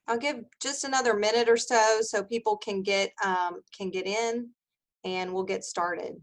I'll give just another minute or so people can get in, and we'll get started.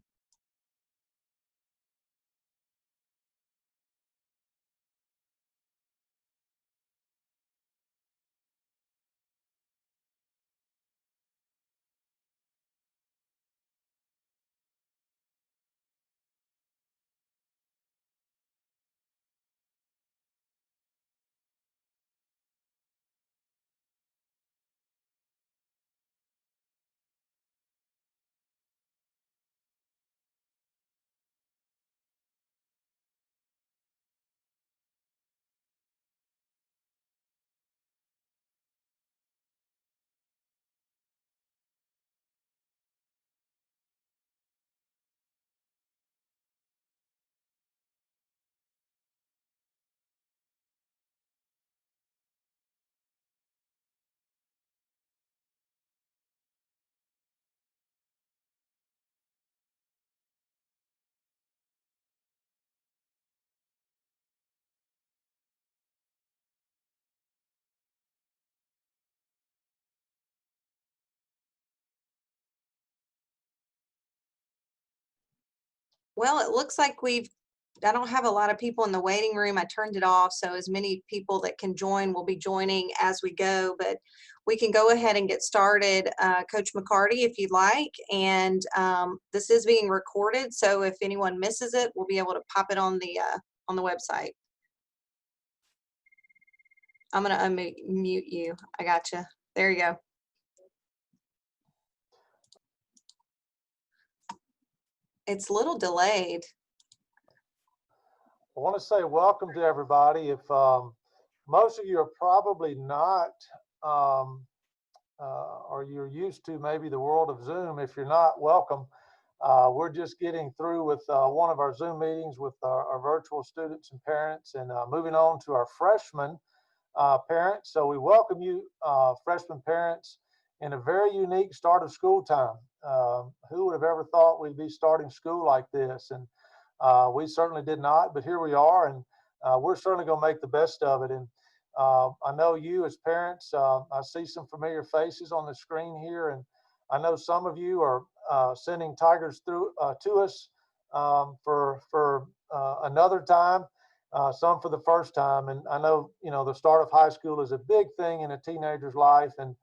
Well, it looks like I don't have a lot of people in the waiting room. I turned it off, so as many people that can join will be joining as we go, but we can go ahead and get started. Coach McCarty, if you'd like, and this is being recorded, so if anyone misses it, we'll be able to pop it on the website. I'm gonna unmute you. I gotcha. There you go. It's a little delayed. I want to say welcome to everybody. If most of you are probably not, or you're used to maybe the world of Zoom, if you're not, welcome. We're just getting through with one of our Zoom meetings with our virtual students and parents, and moving on to our freshman parents. So we welcome you, freshman parents, in a very unique start of school time. Who would have ever thought we'd be starting school like this? And we certainly did not, but here we are, and we're certainly going to make the best of it. And I know you as parents, I see some familiar faces on the screen here, and I know some of you are sending tigers through to us for another time, some for the first time. And I know, the start of high school is a big thing in a teenager's life, and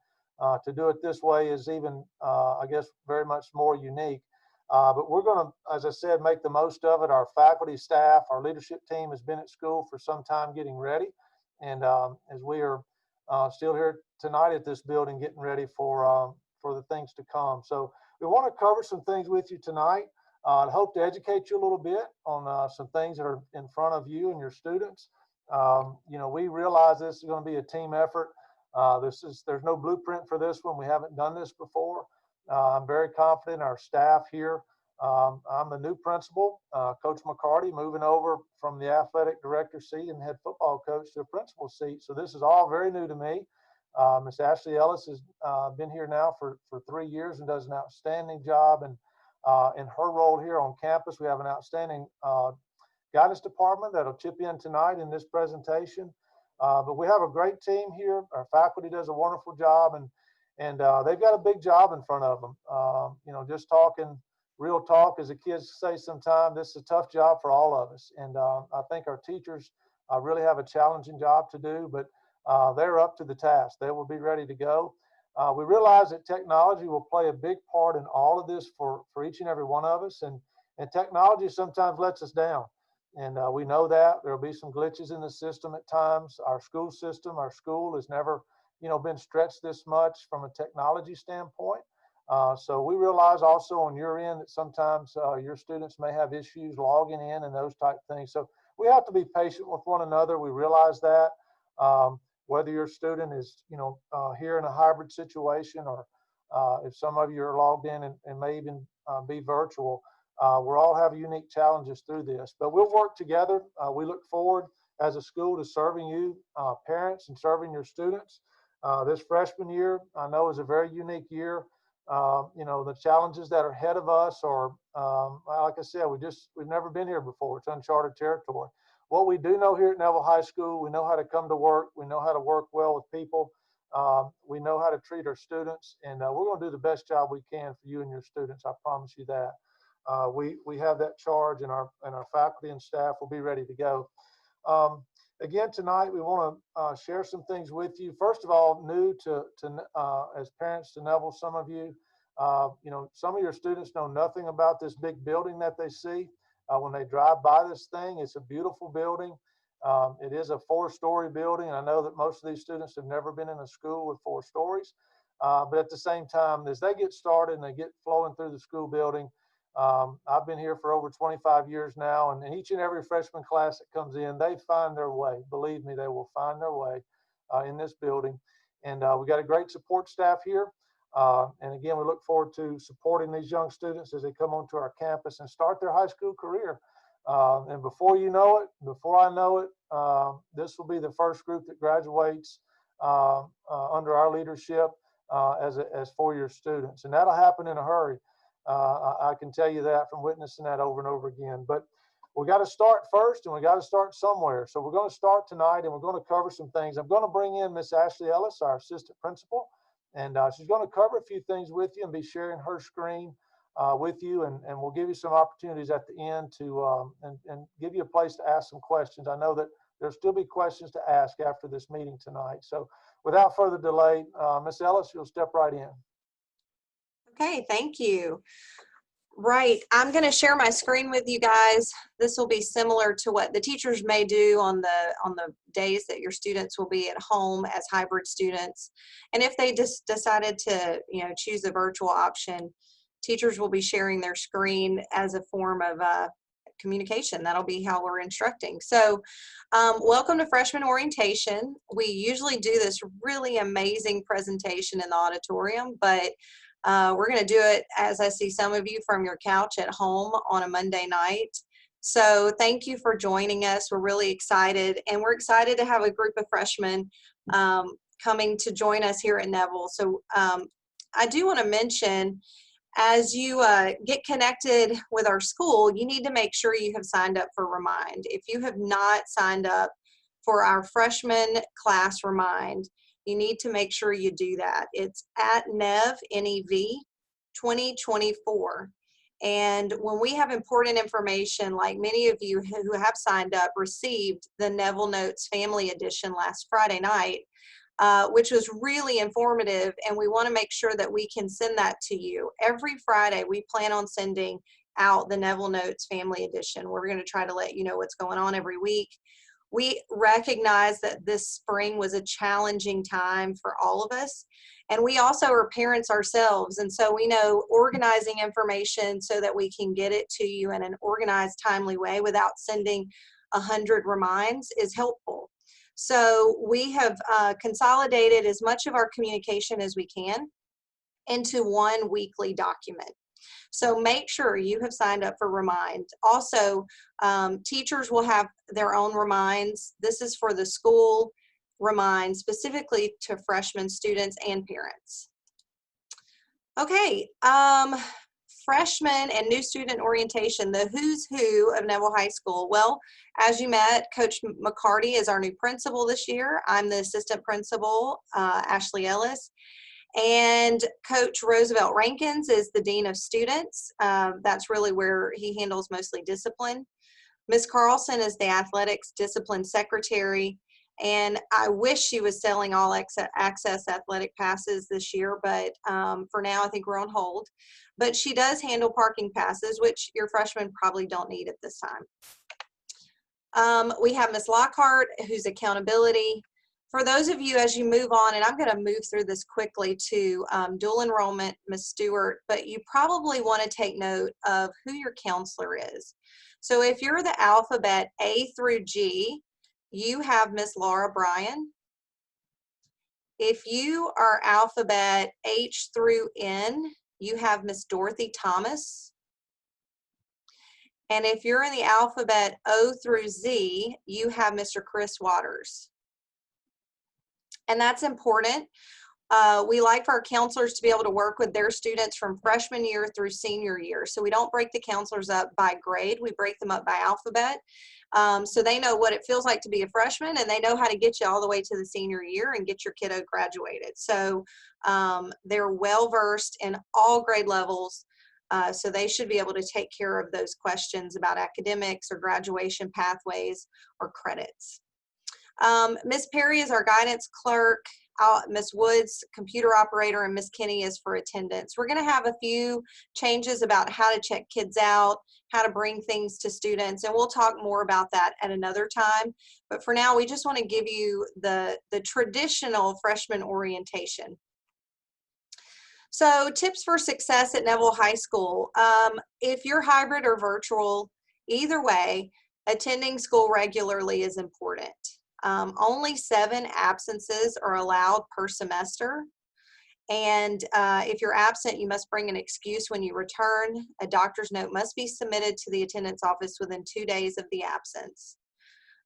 to do it this way is even, I guess, very much more unique. But we're going to, as I said, make the most of it. Our faculty, staff, our leadership team has been at school for some time getting ready. And as we are still here tonight at this building getting ready for the things to come. So we want to cover some things with you tonight. I hope to educate you a little bit on some things that are in front of you and your students. We realize this is going to be a team effort. There's no blueprint for this one. We haven't done this before. I'm very confident in our staff here. I'm the new principal, Coach McCarty, moving over from the athletic director seat and head football coach to a principal seat. So this is all very new to me. Miss Ashley Ellis has been here now for 3 years and does an outstanding job. And in her role here on campus, we have an outstanding guidance department that'll chip in tonight in this presentation. But we have a great team here. Our faculty does a wonderful job, and they've got a big job in front of them. Just talking real talk, as the kids say sometimes, this is a tough job for all of us. And I think our teachers really have a challenging job to do, but they're up to the task. They will be ready to go. We realize that technology will play a big part in all of this for each and every one of us. And technology sometimes lets us down. And we know that there'll be some glitches in the system at times. Our school has never, been stretched this much from a technology standpoint. So we realize also on your end that sometimes your students may have issues logging in and those type of things. So we have to be patient with one another. We realize that whether your student is, here in a hybrid situation, or if some of you are logged in and may even be virtual, we'll all have unique challenges through this, but we'll work together. We look forward as a school to serving you parents and serving your students. This freshman year, I know, is a very unique year. The challenges that are ahead of us are, like I said, we've never been here before. It's uncharted territory. What we do know here at Neville High School, we know how to come to work. We know how to work well with people. We know how to treat our students, and we're going to do the best job we can for you and your students. I promise you that. We have that charge, and our faculty and staff will be ready to go. Again, tonight we want to share some things with you. First of all, new to as parents to Neville, some of you, some of your students know nothing about this big building that they see when they drive by this thing. It's a beautiful building. It is a 4-story building. I know that most of these students have never been in a school with 4 stories, but at the same time, as they get started and they get flowing through the school building, I've been here for over 25 years now, and each and every freshman class that comes in, they find their way. Believe me, they will find their way in this building. And we got a great support staff here. And again, we look forward to supporting these young students as they come onto our campus and start their high school career. And before you know it, before I know it, this will be the first group that graduates under our leadership as 4-year students. And that'll happen in a hurry. I can tell you that from witnessing that over and over again. But we got to start first, and we got to start somewhere. So we're going to start tonight, and we're going to cover some things. I'm going to bring in Miss Ashley Ellis, our assistant principal, and she's going to cover a few things with you and be sharing her screen with you, and we'll give you some opportunities at the end to and give you a place to ask some questions. I know that there'll still be questions to ask after this meeting tonight. So without further delay, Miss Ellis, you'll step right in. Okay, thank you. Right, I'm going to share my screen with you guys. This will be similar to what the teachers may do on the days that your students will be at home as hybrid students. And if they just decided to, choose the virtual option, teachers will be sharing their screen as a form of communication. That'll be how we're instructing. So welcome to Freshman Orientation. We usually do this really amazing presentation in the auditorium, but we're going to do it, as I see some of you, from your couch at home on a Monday night. So thank you for joining us. We're really excited, and we're excited to have a group of freshmen coming to join us here at Neville. So I do want to mention, as you get connected with our school, you need to make sure you have signed up for Remind. If you have not signed up for our freshman class Remind, you need to make sure you do that. It's at NEV 2024. And when we have important information, like many of you who have signed up received the Neville Notes Family Edition last Friday night, which was really informative, and we want to make sure that we can send that to you. Every Friday, we plan on sending out the Neville Notes Family Edition. We're going to try to let you know what's going on every week. We recognize that this spring was a challenging time for all of us, and we also are parents ourselves, and so we know organizing information so that we can get it to you in an organized, timely way without sending 100 reminds is helpful. So we have consolidated as much of our communication as we can into one weekly document. So make sure you have signed up for Remind. Also, teachers will have their own reminds. This is for the school Remind, specifically to freshman students and parents. Okay, freshman and new student orientation, the who's who of Neville High School. Well, as you met, Coach McCarty is our new principal this year. I'm the assistant principal, Ashley Ellis. And Coach Roosevelt Rankins is the Dean of Students. That's really where he handles mostly discipline. Ms. Carlson is the Athletics Discipline Secretary. And I wish she was selling all access athletic passes this year, but for now I think we're on hold. But she does handle parking passes, which your freshmen probably don't need at this time. We have Ms. Lockhart, who's accountability. For those of you, as you move on, and I'm going to move through this quickly to dual enrollment, Ms. Stewart, but you probably want to take note of who your counselor is. So if you're the alphabet A through G, you have Ms. Laura Bryan. If you are alphabet H through N, you have Ms. Dorothy Thomas. And if you're in the alphabet O through Z, you have Mr. Chris Waters. And that's important. We like for our counselors to be able to work with their students from freshman year through senior year. So we don't break the counselors up by grade. We break them up by alphabet. So they know what it feels like to be a freshman, and they know how to get you all the way to the senior year and get your kiddo graduated. So they're well-versed in all grade levels. So they should be able to take care of those questions about academics or graduation pathways or credits. Ms. Perry is our guidance clerk. Ms. Woods, computer operator, and Ms. Kinney is for attendance. We're going to have a few changes about how to check kids out, how to bring things to students, and we'll talk more about that at another time. But for now, we just want to give you the traditional freshman orientation. So tips for success at Neville High School. If you're hybrid or virtual, either way, attending school regularly is important. Only 7 absences are allowed per semester. And if you're absent, you must bring an excuse when you return. A doctor's note must be submitted to the attendance office within 2 days of the absence.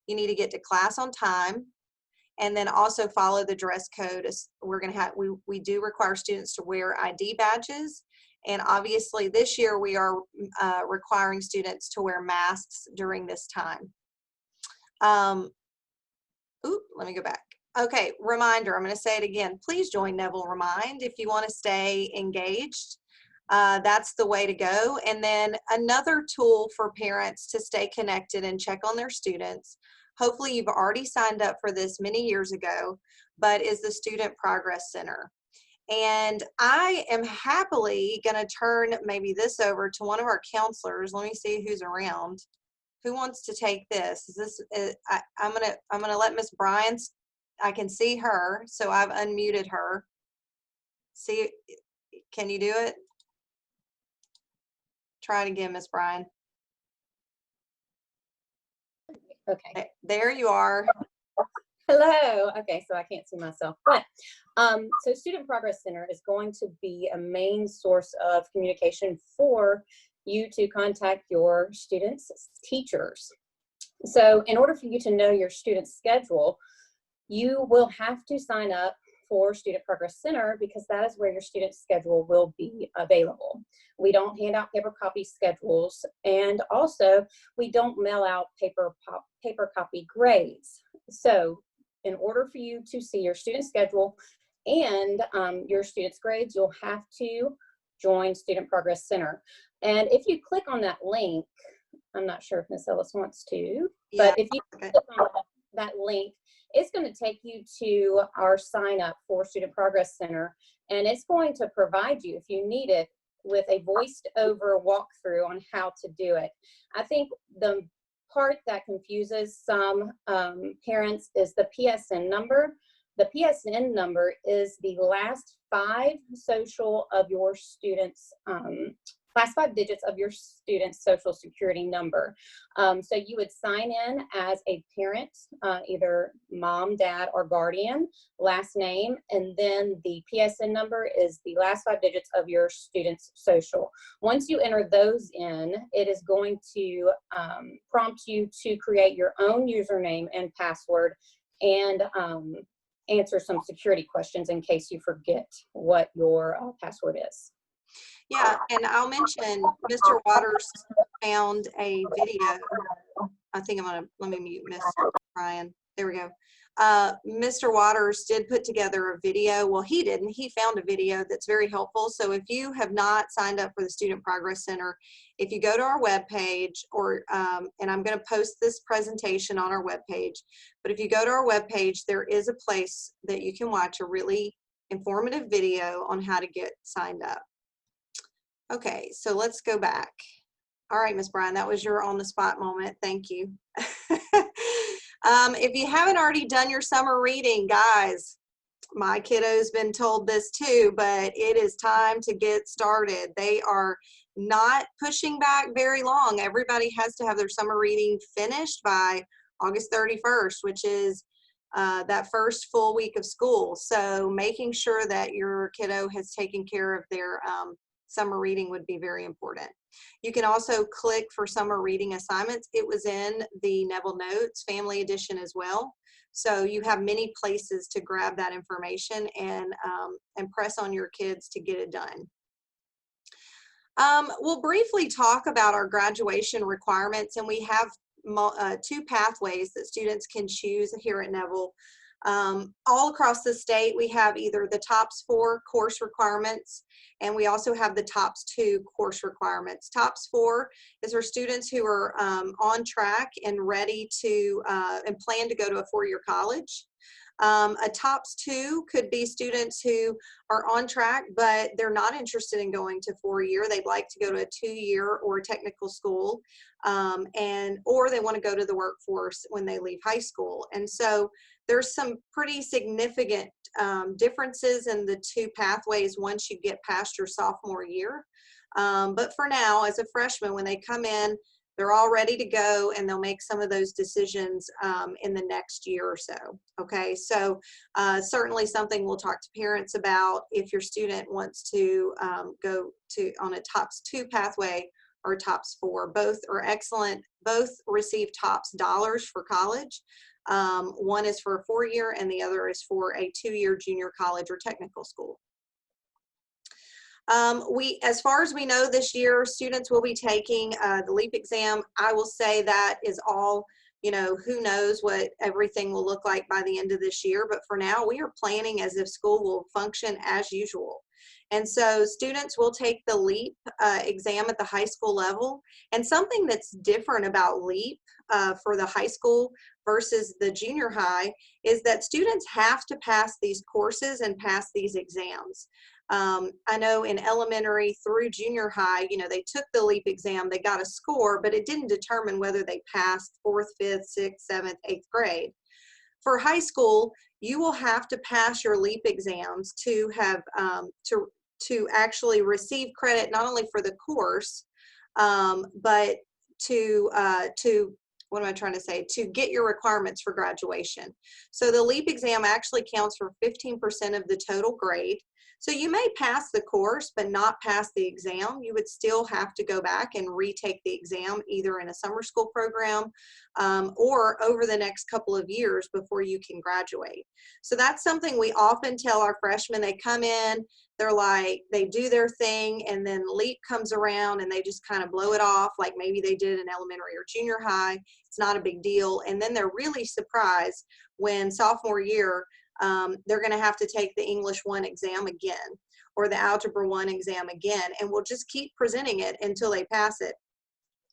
You need to get to class on time, and then also follow the dress code. We're going to have, we do require students to wear ID badges. And obviously this year we are requiring students to wear masks during this time. Let me go back. Okay, reminder, I'm going to say it again. Please join Neville Remind if you want to stay engaged. That's the way to go. And then another tool for parents to stay connected and check on their students, hopefully you've already signed up for this many years ago, but is the Student Progress Center. And I am happily going to turn maybe this over to one of our counselors. Let me see who's around. Who wants to take this? Is this? I'm gonna let Miss Bryan. I can see her, so I've unmuted her. See, can you do it? Try it again, Miss Bryan. Okay. There you are. Hello. Okay, so I can't see myself, but so Student Progress Center is going to be a main source of communication for you to contact your students' teachers. So in order for you to know your student's schedule, you will have to sign up for Student Progress Center because that is where your student's schedule will be available. We don't hand out paper copy schedules, and also we don't mail out paper copy grades. So in order for you to see your student schedule and your students' grades, you'll have to join Student Progress Center. And if you click on that link, I'm not sure if Ms. Ellis wants to, Yeah, but if you click on that link, it's going to take you to our sign up for Student Progress Center, and it's going to provide you, if you need it, with a voiced over walkthrough on how to do it. I think the part that confuses some parents is the PSN number. The PSN number is the last 5 social of your student's, last 5 digits of your student's social security number. So you would sign in as a parent, either mom, dad, or guardian, last name, and then the PSN number is the last 5 digits of your student's social. Once you enter those in, it is going to prompt you to create your own username and password and answer some security questions in case you forget what your password is. Yeah, and I'll mention Mr. Waters found a video. I think let me mute Mr. Bryan. There we go. Mr. Waters did put together a video. Well, he didn't. He found a video that's very helpful. So if you have not signed up for the Student Progress Center, if you go to our webpage, or and I'm going to post this presentation on our webpage, but if you go to our webpage, there is a place that you can watch a really informative video on how to get signed up. Okay, so let's go back. All right, Ms. Bryan, that was your on-the-spot moment. Thank you. If you haven't already done your summer reading, guys, my kiddo's been told this too, but it is time to get started. They are not pushing back very long. Everybody has to have their summer reading finished by August 31st, which is that first full week of school. So making sure that your kiddo has taken care of their summer reading would be very important. You can also click for summer reading assignments. It was in the Neville Notes Family Edition as well. So you have many places to grab that information and press on your kids to get it done. We'll briefly talk about our graduation requirements, and we have 2 pathways that students can choose here at Neville. All across the state, we have either the TOPS 4 course requirements, and we also have the TOPS 2 course requirements. TOPS 4 is for students who are on track and ready to and plan to go to a 4-year college. A TOPS 2 could be students who are on track, but they're not interested in going to 4-year. They'd like to go to a 2-year or a technical school, or they want to go to the workforce when they leave high school. And so there's some pretty significant differences in the 2 pathways once you get past your sophomore year. But for now, as a freshman, when they come in, they're all ready to go, and they'll make some of those decisions in the next year or so. Okay, so certainly something we'll talk to parents about if your student wants to go to on a TOPS 2 pathway or TOPS 4. Both are excellent. Both receive TOPS dollars for college. One is for a 4-year, and the other is for a 2-year junior college or technical school. As far as we know this year, students will be taking the LEAP exam. I will say that is all, who knows what everything will look like by the end of this year. But for now, we are planning as if school will function as usual. And so students will take the LEAP exam at the high school level. And something that's different about LEAP for the high school versus the junior high is that students have to pass these courses and pass these exams. I know in elementary through junior high, they took the LEAP exam, they got a score, but it didn't determine whether they passed 4th, 5th, 6th, 7th, 8th grade. For high school, you will have to pass your LEAP exams to have to actually receive credit not only for the course, but to what am I trying to say? To get your requirements for graduation. So the LEAP exam actually counts for 15% of the total grade. So you may pass the course but not pass the exam. You would still have to go back and retake the exam either in a summer school program or over the next couple of years before you can graduate. So that's something we often tell our freshmen. They come in, they're like, they do their thing, and then LEAP comes around and they just kind of blow it off like maybe they did in elementary or junior high. It's not a big deal. And then they're really surprised when sophomore year they're going to have to take the English 1 exam again or the Algebra 1 exam again, and we'll just keep presenting it until they pass it.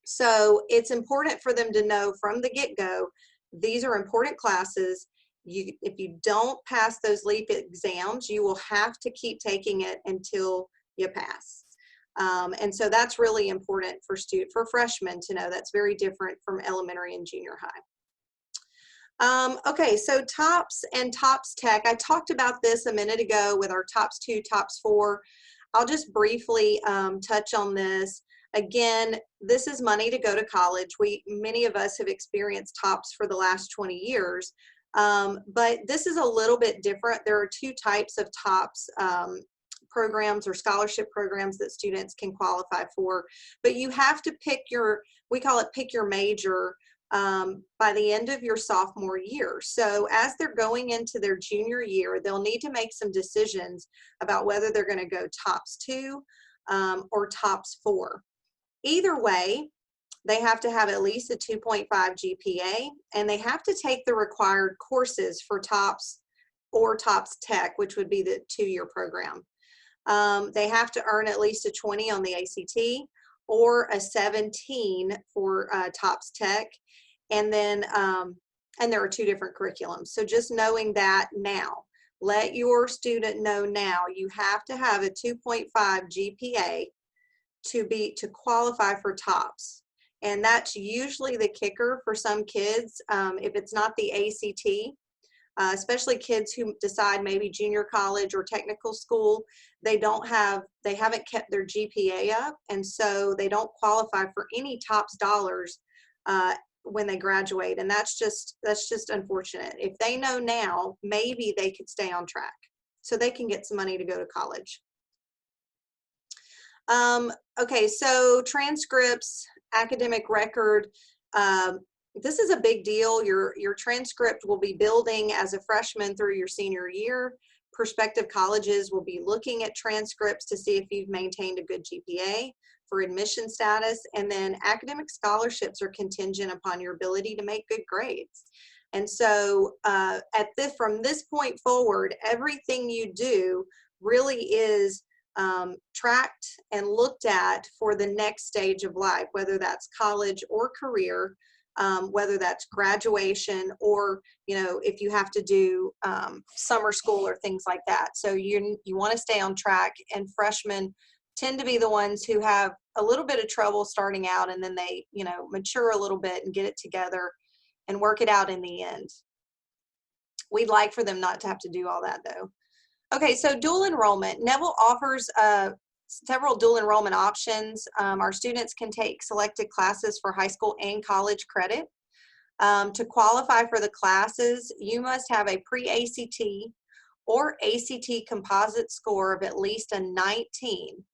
So it's important for them to know from the get-go, these are important classes. If you don't pass those LEAP exams, you will have to keep taking it until you pass. And so that's really important for freshmen to know. That's very different from elementary and junior high. Okay, so TOPS and TOPS Tech. I talked about this a minute ago with our TOPS 2, TOPS 4. I'll just briefly touch on this. Again, this is money to go to college. Many of us have experienced TOPS for the last 20 years, but this is a little bit different. There are 2 types of TOPS programs or scholarship programs that students can qualify for, but you have to pick we call it pick your major by the end of your sophomore year. So as they're going into their junior year, they'll need to make some decisions about whether they're going to go TOPS 2 or TOPS 4. Either way, they have to have at least a 2.5 GPA, and they have to take the required courses for TOPS or TOPS Tech, which would be the 2-year program. They have to earn at least a 20 on the ACT or a 17 for TOPS Tech. And then, and there are 2 different curriculums. So just knowing that now, let your student know now, you have to have a 2.5 GPA to qualify for TOPS. And that's usually the kicker for some kids. If it's not the ACT, especially kids who decide maybe junior college or technical school, they haven't kept their GPA up, and so they don't qualify for any TOPS dollars when they graduate, and that's just unfortunate. If they know now, maybe they could stay on track so they can get some money to go to college. Okay, so transcripts, academic record, this is a big deal. Your transcript will be building as a freshman through your senior year. Prospective colleges will be looking at transcripts to see if you've maintained a good GPA for admission status. And then academic scholarships are contingent upon your ability to make good grades. And so from this point forward, everything you do really is tracked and looked at for the next stage of life, whether that's college or career, whether that's graduation, or if you have to do summer school or things like that. So you want to stay on track, and freshmen tend to be the ones who have a little bit of trouble starting out, and then they mature a little bit and get it together and work it out in the end. We'd like for them not to have to do all that though. Okay, so dual enrollment. Neville offers several dual enrollment options. Our students can take selected classes for high school and college credit. To qualify for the classes, you must have a pre-ACT or ACT composite score of at least a 19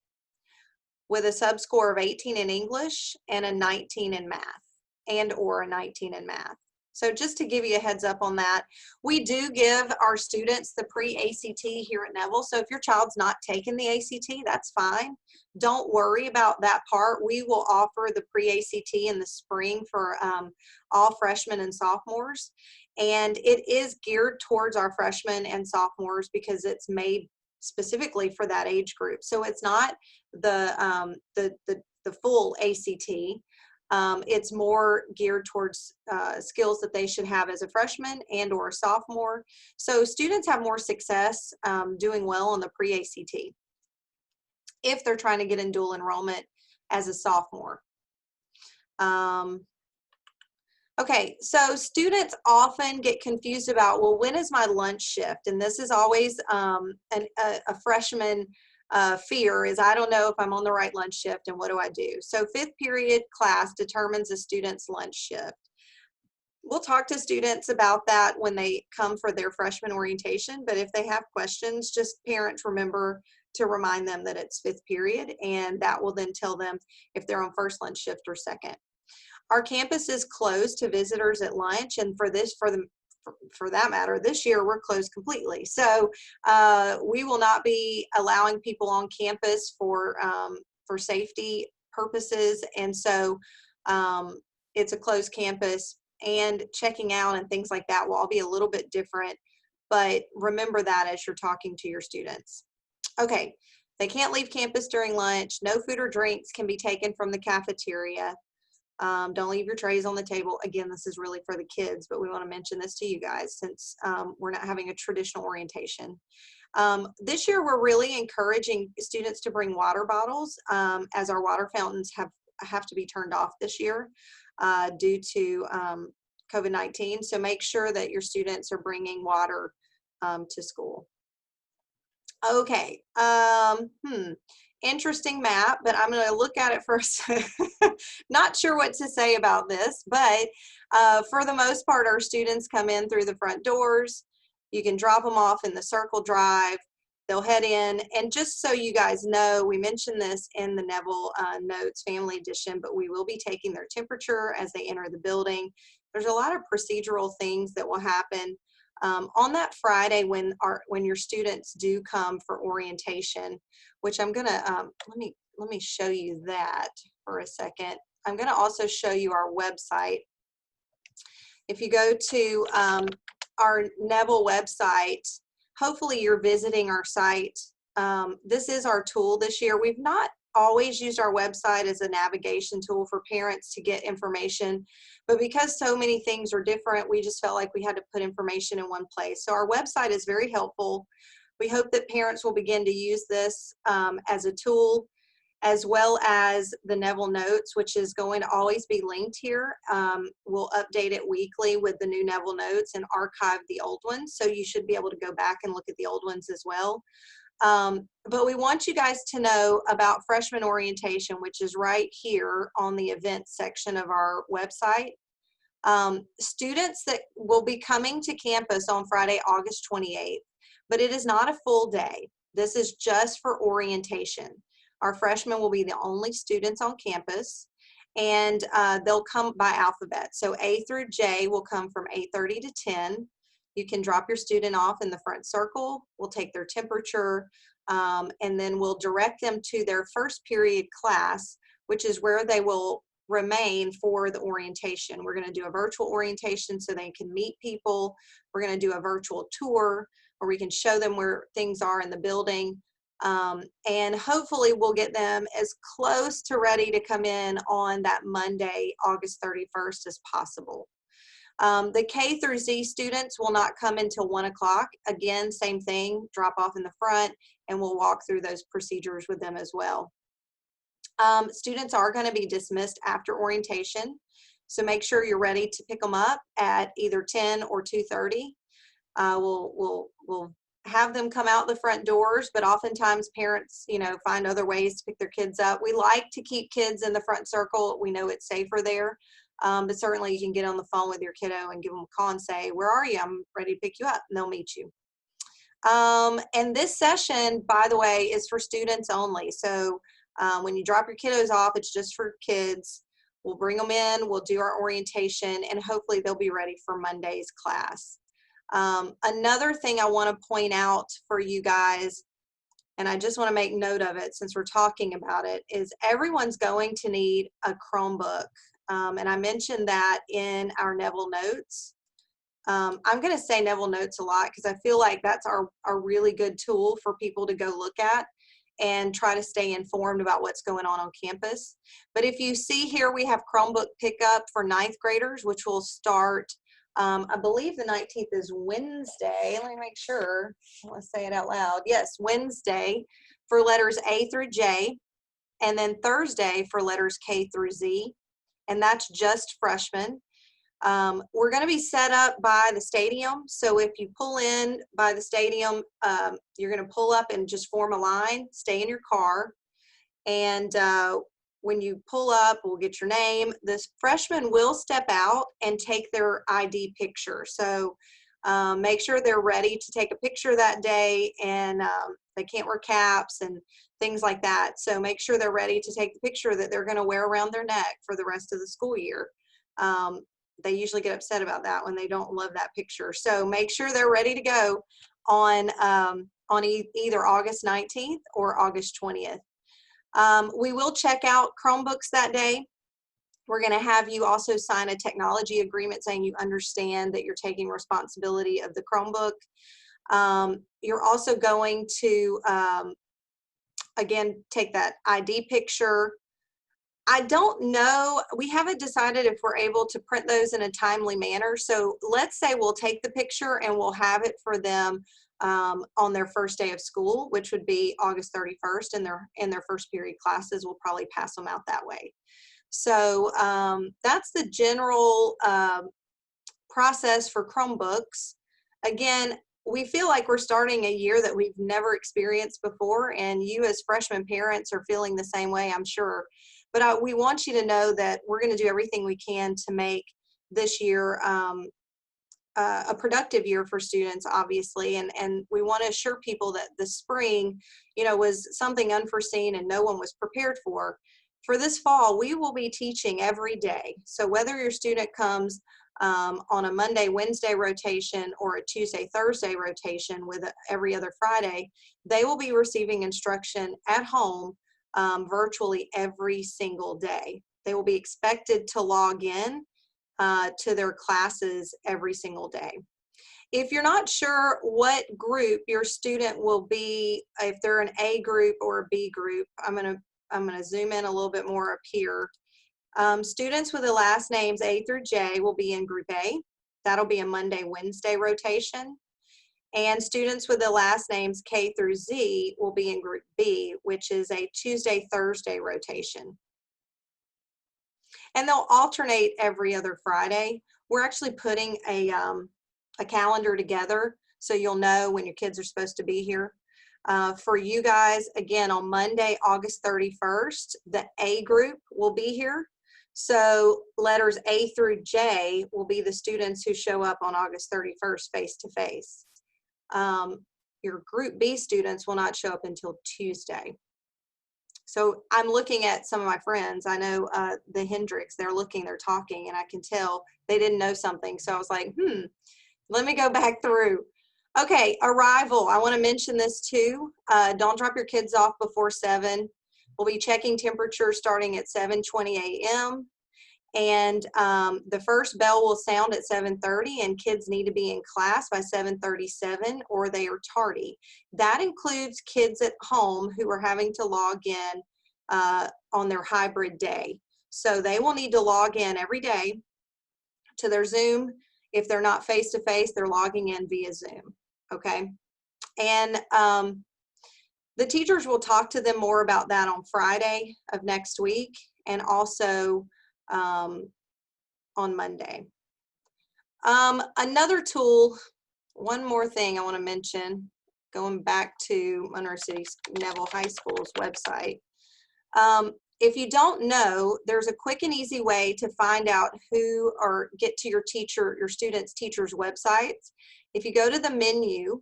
with a sub-score of 18 in English and a 19 in math, or a 19 in math. So just to give you a heads up on that, we do give our students the pre-ACT here at Neville. So if your child's not taking the ACT, that's fine. Don't worry about that part. We will offer the pre-ACT in the spring for all freshmen and sophomores. And it is geared towards our freshmen and sophomores because it's made specifically for that age group. So it's not the full ACT. It's more geared towards skills that they should have as a freshman and or a sophomore. So students have more success doing well on the pre-ACT if they're trying to get in dual enrollment as a sophomore. Okay, so students often get confused about, well, when is my lunch shift? And this is always a freshman fear, is I don't know if I'm on the right lunch shift and what do I do? So 5th period class determines a student's lunch shift. We'll talk to students about that when they come for their freshman orientation, but if they have questions, just parents remember to remind them that it's 5th period, and that will then tell them if they're on first lunch shift or second. Our campus is closed to visitors at lunch, and for that matter, this year we're closed completely. So we will not be allowing people on campus for safety purposes, and so it's a closed campus, and checking out and things like that will all be a little bit different, but remember that as you're talking to your students. Okay, they can't leave campus during lunch. No food or drinks can be taken from the cafeteria. Don't leave your trays on the table. Again, this is really for the kids, but we want to mention this to you guys since we're not having a traditional orientation. This year, we're really encouraging students to bring water bottles as our water fountains have to be turned off this year due to COVID-19. So make sure that your students are bringing water to school. Okay. Interesting map, but I'm going to look at it first. Not sure what to say about this, but for the most part, our students come in through the front doors. You can drop them off in the circle drive. They'll head in, and just so you guys know, we mentioned this in the Neville Notes Family Edition, but we will be taking their temperature as they enter the building. There's a lot of procedural things that will happen on that Friday when your students do come for orientation, which I'm gonna let me show you that for a second. I'm gonna also show you our website. If you go to our Neville website, hopefully you're visiting our site. This is our tool this year. We've not always used our website as a navigation tool for parents to get information, but because so many things are different, we just felt like we had to put information in one place. So our website is very helpful. We hope that parents will begin to use this as a tool, as well as the Neville Notes, which is going to always be linked here. We'll update it weekly with the new Neville Notes and archive the old ones, so you should be able to go back and look at the old ones as well. But we want you guys to know about freshman orientation, which is right here on the events section of our website. Students that will be coming to campus on Friday, August 28th, but it is not a full day. This is just for orientation. Our freshmen will be the only students on campus, and they'll come by alphabet. So A through J will come from 8:30 to 10. You can drop your student off in the front circle. We'll take their temperature, and then we'll direct them to their first period class, which is where they will remain for the orientation. We're going to do a virtual orientation so they can meet people. We're going to do a virtual tour where we can show them where things are in the building. And hopefully we'll get them as close to ready to come in on that Monday, August 31st as possible. The K through Z students will not come until 1 o'clock. Again, same thing, drop off in the front, and we'll walk through those procedures with them as well. Students are going to be dismissed after orientation, so make sure you're ready to pick them up at either 10 or 2:30. We'll have them come out the front doors, but oftentimes parents, find other ways to pick their kids up. We like to keep kids in the front circle. We know it's safer there, but certainly you can get on the phone with your kiddo and give them a call and say, "Where are you? I'm ready to pick you up," and they'll meet you. And this session, by the way, is for students only. So when you drop your kiddos off, it's just for kids. We'll bring them in, we'll do our orientation, and hopefully they'll be ready for Monday's class. Another thing I want to point out for you guys, and I just want to make note of it since we're talking about it, is everyone's going to need a Chromebook. And I mentioned that in our Neville Notes. I'm going to say Neville Notes a lot because I feel like that's our really good tool for people to go look at and try to stay informed about what's going on campus. But if you see here, we have Chromebook Pickup for 9th graders, which will start, I believe the 19th is Wednesday. Let me make sure. I want to say it out loud. Yes, Wednesday for letters A through J, and then Thursday for letters K through Z, and that's just freshmen. We're going to be set up by the stadium. So if you pull in by the stadium, you're going to pull up and just form a line, stay in your car. And when you pull up, we'll get your name. This freshman will step out and take their ID picture. So make sure they're ready to take a picture that day, and they can't wear caps and things like that. So make sure they're ready to take the picture that they're going to wear around their neck for the rest of the school year. They usually get upset about that when they don't love that picture. So make sure they're ready to go on either August 19th or August 20th. We will check out Chromebooks that day. We're going to have you also sign a technology agreement saying you understand that you're taking responsibility of the Chromebook. You're also going to, again, take that ID picture. I don't know, we haven't decided if we're able to print those in a timely manner. So let's say we'll take the picture and we'll have it for them on their first day of school, which would be August 31st, and in their first period classes. We'll probably pass them out that way. So that's the general process for Chromebooks. Again, we feel like we're starting a year that we've never experienced before, and you as freshman parents are feeling the same way, I'm sure. But we want you to know that we're going to do everything we can to make this year a productive year for students, obviously. And we want to assure people that the spring, was something unforeseen and no one was prepared for. For this fall, we will be teaching every day. So whether your student comes on a Monday, Wednesday rotation or a Tuesday, Thursday rotation with every other Friday, they will be receiving instruction at home virtually every single day. They will be expected to log in to their classes every single day. If you're not sure what group your student will be, if they're an A group or a B group, I'm gonna zoom in a little bit more up here. Students with the last names A through J will be in Group A. That'll be a Monday, Wednesday rotation. And students with the last names K through Z will be in Group B, which is a Tuesday, Thursday rotation. And they'll alternate every other Friday. We're actually putting a calendar together so you'll know when your kids are supposed to be here. For you guys, again, on Monday, August 31st, the A group will be here. So letters A through J will be the students who show up on August 31st face-to-face. Your Group B students will not show up until Tuesday. So I'm looking at some of my friends. I know the Hendricks, they're looking, they're talking, and I can tell they didn't know something. So I was like, let me go back through. Okay, arrival. I want to mention this too. Don't drop your kids off before 7. We'll be checking temperature starting at 7:20 a.m. And the first bell will sound at 7:30, and kids need to be in class by 7:37 or they are tardy. That includes kids at home who are having to log in on their hybrid day. So they will need to log in every day to their Zoom. If they're not face-to-face, they're logging in via Zoom, okay? And the teachers will talk to them more about that on Friday of next week, and also on Monday. Another tool, one more thing I want to mention, going back to Monroe City Neville High School's website. If you don't know, there's a quick and easy way to find out who or get to your students' teachers' websites. If you go to the menu,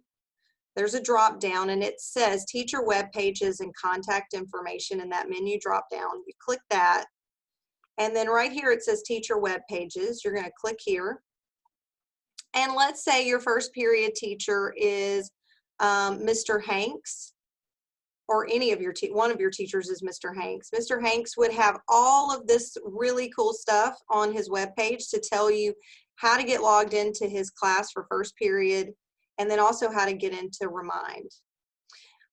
there's a drop down and it says teacher web pages and contact information in that menu drop down. You click that, and then right here it says teacher web pages. You're going to click here. And let's say your first period teacher is Mr. Hanks, or any of one of your teachers is Mr. Hanks. Mr. Hanks would have all of this really cool stuff on his webpage to tell you how to get logged into his class for first period, and then also how to get into Remind.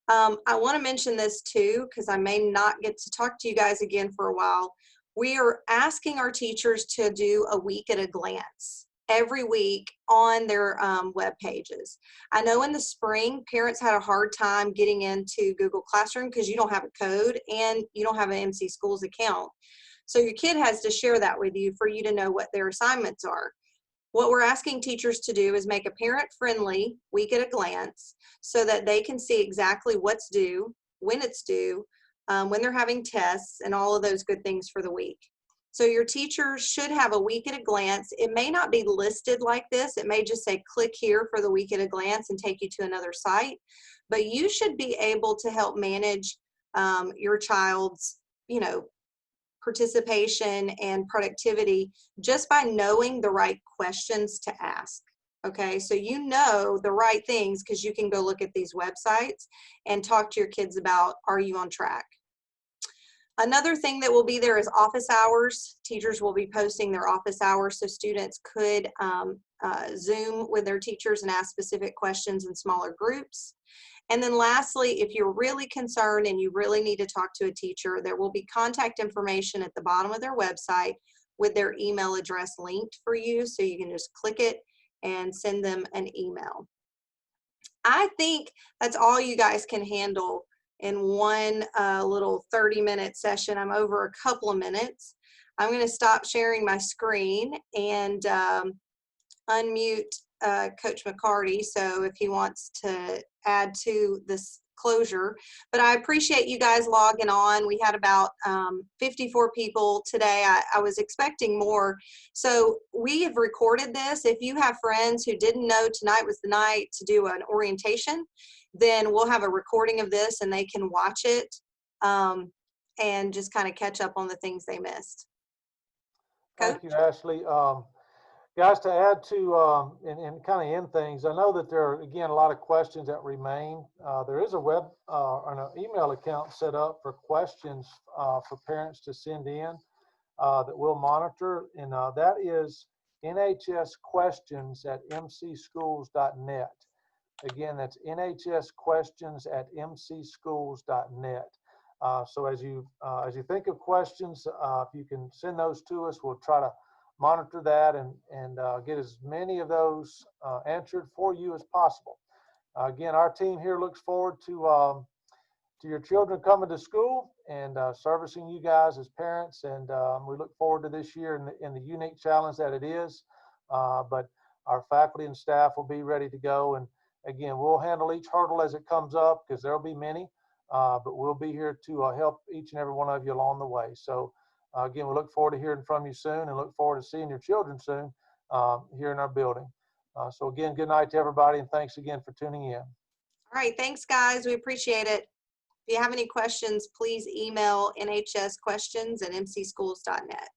I want to mention this too, because I may not get to talk to you guys again for a while. We are asking our teachers to do a week at a glance every week on their web pages. I know in the spring, parents had a hard time getting into Google Classroom because you don't have a code and you don't have an MC Schools account. So your kid has to share that with you for you to know what their assignments are. What we're asking teachers to do is make a parent-friendly week at a glance so that they can see exactly what's due, when it's due, when they're having tests, and all of those good things for the week. So your teachers should have a week at a glance. It may not be listed like this. It may just say click here for the week at a glance and take you to another site. But you should be able to help manage your child's, participation and productivity just by knowing the right questions to ask. Okay, so you know the right things because you can go look at these websites and talk to your kids about, are you on track? Another thing that will be there is office hours. Teachers will be posting their office hours so students could Zoom with their teachers and ask specific questions in smaller groups. And then lastly, if you're really concerned and you really need to talk to a teacher, there will be contact information at the bottom of their website with their email address linked for you, so you can just click it and send them an email. I think that's all you guys can handle in one little 30-minute session. I'm over a couple of minutes. I'm going to stop sharing my screen and unmute Coach McCarty, so if he wants to add to this closure. But I appreciate you guys logging on. We had about 54 people today. I was expecting more. So we have recorded this. If you have friends who didn't know tonight was the night to do an orientation, then we'll have a recording of this and they can watch it and just kind of catch up on the things they missed. Coach? Thank you, Ashley. Guys, to add to and kind of end things, I know that there are, again, a lot of questions that remain. There is a web or an email account set up for questions for parents to send in that we'll monitor, and that is nhsquestions@mcschools.net. Again, that's nhsquestions@mcschools.net. So as you think of questions, if you can send those to us, we'll try to monitor that and get as many of those answered for you as possible. Again, our team here looks forward to your children coming to school and servicing you guys as parents, and we look forward to this year in the unique challenge that it is. But our faculty and staff will be ready to go, and again, we'll handle each hurdle as it comes up because there'll be many, but we'll be here to help each and every one of you along the way. So again, we look forward to hearing from you soon and look forward to seeing your children soon here in our building. So again, good night to everybody, and thanks again for tuning in. All right, thanks guys, we appreciate it. If you have any questions, please email nhsquestions@mcschools.net.